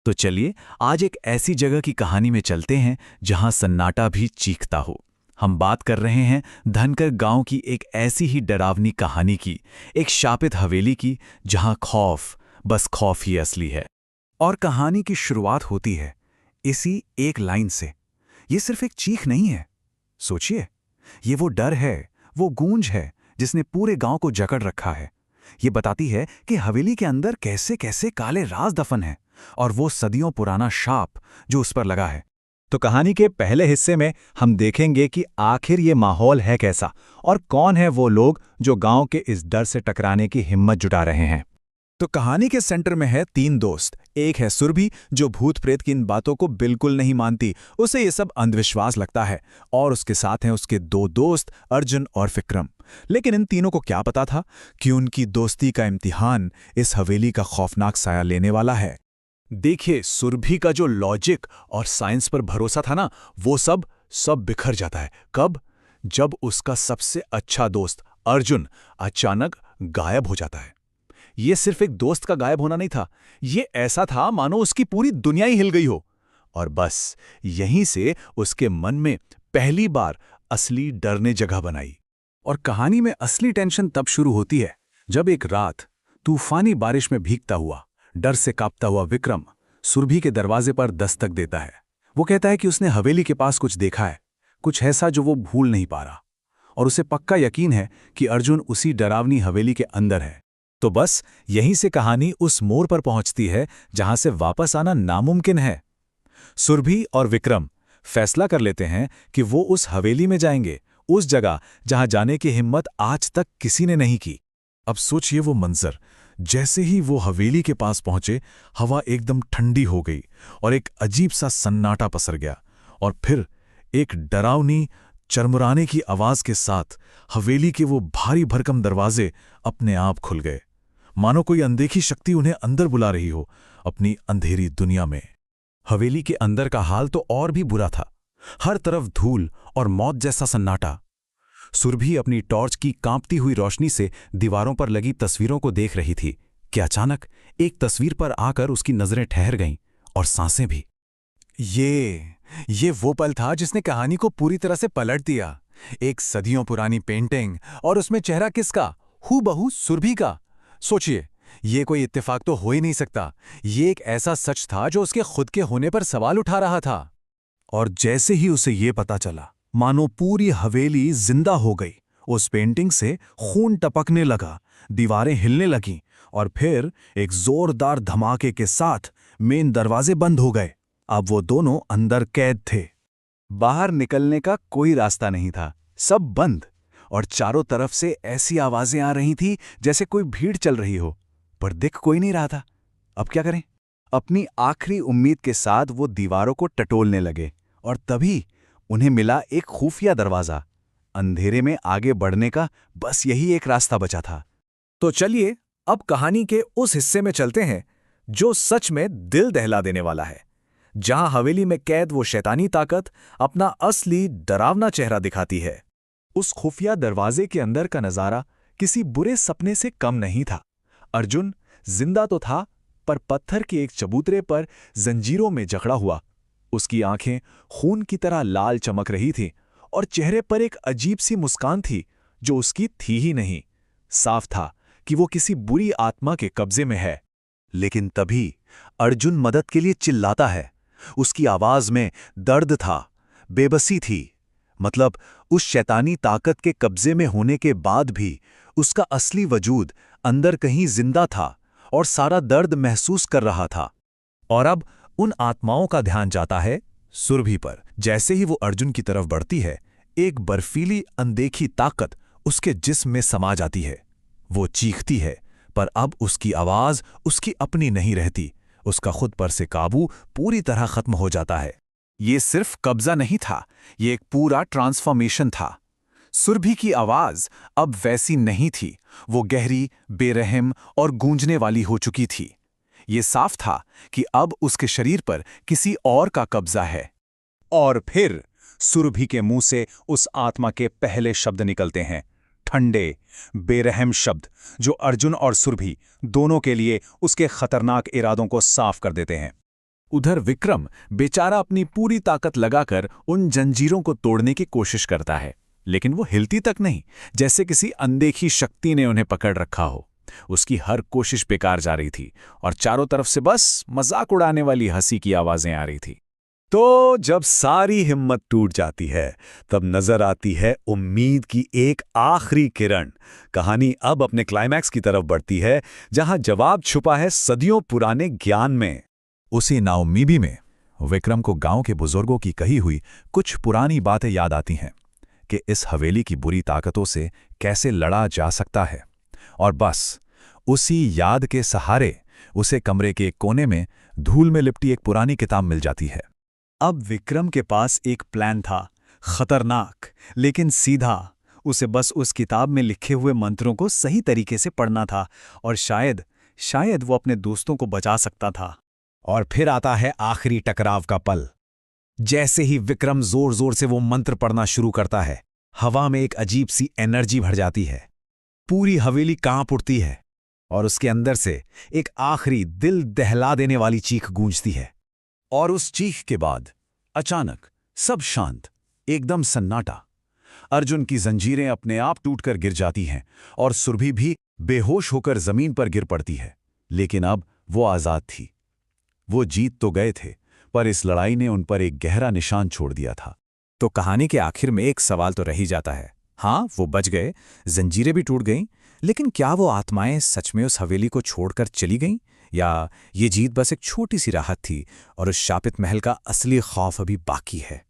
तो चलिए आज एक ऐसी जगह की कहानी में चलते हैं जहां सन्नाटा भी चीखता हो। हम बात कर रहे हैं धनकर गांव की एक ऐसी ही डरावनी कहानी की, एक शापित हवेली की जहां खौफ, बस खौफ ही असली है। और कहानी की शुरुआत होती है इसी एक लाइन से। ये सिर्फ एक चीख नहीं है, सोचिए, ये वो डर है, वो गूंज है जिसने पूरे गांव को जकड़ रखा है। ये बताती है कि हवेली के अंदर कैसे कैसे काले राज दफन हैं और वो सदियों पुराना शाप जो उस पर लगा है। तो कहानी के पहले हिस्से में हम देखेंगे कि आखिर ये माहौल है कैसा और कौन है वो लोग जो गांव के इस डर से टकराने की हिम्मत जुटा रहे हैं। तो कहानी के सेंटर में है तीन दोस्त। एक है सुरभि, जो भूत प्रेत की इन बातों को बिल्कुल नहीं मानती, उसे ये सब अंधविश्वास लगता है। और उसके साथ हैं उसके दो दोस्त अर्जुन और विक्रम। लेकिन इन तीनों को क्या पता था कि उनकी दोस्ती का इम्तिहान इस हवेली का खौफनाक साया लेने वाला है। देखिए, सुरभि का जो लॉजिक और साइंस पर भरोसा था ना, वो सब बिखर जाता है। कब? जब उसका सबसे अच्छा दोस्त अर्जुन अचानक गायब हो जाता है। ये सिर्फ एक दोस्त का गायब होना नहीं था, ये ऐसा था मानो उसकी पूरी दुनिया ही हिल गई हो। और बस यहीं से उसके मन में पहली बार असली डर ने जगह बनाई। और कहानी में असली टेंशन तब शुरू होती है जब एक रात तूफानी बारिश में भीगता हुआ, डर से कांपता हुआ विक्रम सुरभि के दरवाजे पर दस्तक देता है। वो कहता है कि उसने हवेली के पास कुछ देखा है, कुछ ऐसा जो वो भूल नहीं पा रहा। और उसे पक्का यकीन है कि अर्जुन उसी डरावनी हवेली के अंदर है। तो बस यहीं से कहानी उस मोड़ पर पहुंचती है जहां से वापस आना नामुमकिन है। सुरभि और विक्रम फैसला कर लेते हैं कि वो उस हवेली में जाएंगे, उस जगह जहां जाने की हिम्मत आज तक किसी ने नहीं की। अब सोचिए वो मंजर, जैसे ही वो हवेली के पास पहुंचे, हवा एकदम ठंडी हो गई और एक अजीब सा सन्नाटा पसर गया। और फिर एक डरावनी चरमुराने की आवाज के साथ हवेली के वो भारी भरकम दरवाजे अपने आप खुल गए, मानो कोई अनदेखी शक्ति उन्हें अंदर बुला रही हो, अपनी अंधेरी दुनिया में। हवेली के अंदर का हाल तो और भी बुरा था। हर तरफ धूल और मौत जैसा सन्नाटा। सुरभि अपनी टॉर्च की कांपती हुई रोशनी से दीवारों पर लगी तस्वीरों को देख रही थी कि अचानक एक तस्वीर पर आकर उसकी नजरें ठहर गईं और सांसें भी। ये वो पल था जिसने कहानी को पूरी तरह से पलट दिया। एक सदियों पुरानी पेंटिंग और उसमें चेहरा किसका? हूबहू सुरभि का। सोचिए, ये कोई इत्तेफाक तो हो ही नहीं सकता। ये एक ऐसा सच था जो उसके खुद के होने पर सवाल उठा रहा था। और जैसे ही उसे ये पता चला, मानो पूरी हवेली जिंदा हो गई। उस पेंटिंग से खून टपकने लगा, दीवारें हिलने लगीं और फिर एक जोरदार धमाके के साथ मेन दरवाजे बंद हो गए। अब वो दोनों अंदर कैद थे। बाहर निकलने का कोई रास्ता नहीं था, सब बंद। और चारों तरफ से ऐसी आवाजें आ रही थी जैसे कोई भीड़ चल रही हो, पर दिख कोई नहीं रहा था। अब क्या करें? अपनी आखिरी उम्मीद के साथ वो दीवारों को टटोलने लगे और तभी उन्हें मिला एक खुफिया दरवाजा। अंधेरे में आगे बढ़ने का बस यही एक रास्ता बचा था। तो चलिए अब कहानी के उस हिस्से में चलते हैं जो सच में दिल दहला देने वाला है, जहां हवेली में कैद वो शैतानी ताकत अपना असली डरावना चेहरा दिखाती है। उस खुफिया दरवाजे के अंदर का नजारा किसी बुरे सपने से कम नहीं था। अर्जुन जिंदा तो था, पर पत्थर के एक चबूतरे पर जंजीरों में जकड़ा हुआ। उसकी आंखें खून की तरह लाल चमक रही थीं और चेहरे पर एक अजीब सी मुस्कान थी जो उसकी थी ही नहीं। साफ था कि वो किसी बुरी आत्मा के कब्जे में है। लेकिन तभी अर्जुन मदद के लिए चिल्लाता है। उसकी आवाज में दर्द था, बेबसी थी। मतलब उस शैतानी ताकत के कब्जे में होने के बाद भी उसका असली वजूद अंदर कहीं जिंदा था और सारा दर्द महसूस कर रहा था। और अब उन आत्माओं का ध्यान जाता है सुरभि पर। जैसे ही वो अर्जुन की तरफ बढ़ती है, एक बर्फीली अनदेखी ताकत उसके जिस्म में समा जाती है। वो चीखती है, पर अब उसकी आवाज उसकी अपनी नहीं रहती। उसका खुद पर से काबू पूरी तरह खत्म हो जाता है। ये सिर्फ कब्जा नहीं था, ये एक पूरा ट्रांसफॉर्मेशन था। सुरभि की आवाज अब वैसी नहीं थी, वो गहरी, बेरहम और गूंजने वाली हो चुकी थी। ये साफ था कि अब उसके शरीर पर किसी और का कब्जा है। और फिर सुरभि के मुंह से उस आत्मा के पहले शब्द निकलते हैं, ठंडे, बेरहम शब्द जो अर्जुन और सुरभि दोनों के लिए उसके खतरनाक इरादों को साफ कर देते हैं। उधर विक्रम बेचारा अपनी पूरी ताकत लगाकर उन जंजीरों को तोड़ने की कोशिश करता है, लेकिन वो हिलती तक नहीं, जैसे किसी अनदेखी शक्ति ने उन्हें पकड़ रखा हो। उसकी हर कोशिश बेकार जा रही थी और चारों तरफ से बस मजाक उड़ाने वाली हंसी की आवाजें आ रही थी। तो जब सारी हिम्मत टूट जाती है, तब नजर आती है उम्मीद की एक आखिरी किरण। कहानी अब अपने क्लाइमैक्स की तरफ बढ़ती है, जहां जवाब छुपा है सदियों पुराने ज्ञान में। उसी नाउमीदी में विक्रम को गांव के बुजुर्गों की कही हुई कुछ पुरानी बातें याद आती हैं कि इस हवेली की बुरी ताकतों से कैसे लड़ा जा सकता है। और बस उसी याद के सहारे उसे कमरे के एक कोने में धूल में लिपटी एक पुरानी किताब मिल जाती है। अब विक्रम के पास एक प्लान था, खतरनाक लेकिन सीधा। उसे बस उस किताब में लिखे हुए मंत्रों को सही तरीके से पढ़ना था और शायद वो अपने दोस्तों को बचा सकता था। और फिर आता है आखिरी टकराव का पल। जैसे ही विक्रम जोर जोर से वो मंत्र पढ़ना शुरू करता है, हवा में एक अजीब सी एनर्जी भर जाती है। पूरी हवेली कांप उठती है और उसके अंदर से एक आखिरी दिल दहला देने वाली चीख गूंजती है। और उस चीख के बाद अचानक सब शांत, एकदम सन्नाटा। अर्जुन की जंजीरें अपने आप टूटकर गिर जाती हैं और सुरभि भी बेहोश होकर जमीन पर गिर पड़ती है। लेकिन अब वो आजाद थी। वो जीत तो गए थे, पर इस लड़ाई ने उन पर एक गहरा निशान छोड़ दिया था। तो कहानी के आखिर में एक सवाल तो रह ही जाता है। हाँ, वो बच गए, जंजीरें भी टूट गईं, लेकिन क्या वो आत्माएं सच में उस हवेली को छोड़कर चली गईं, या ये जीत बस एक छोटी सी राहत थी और उस शापित महल का असली खौफ अभी बाकी है?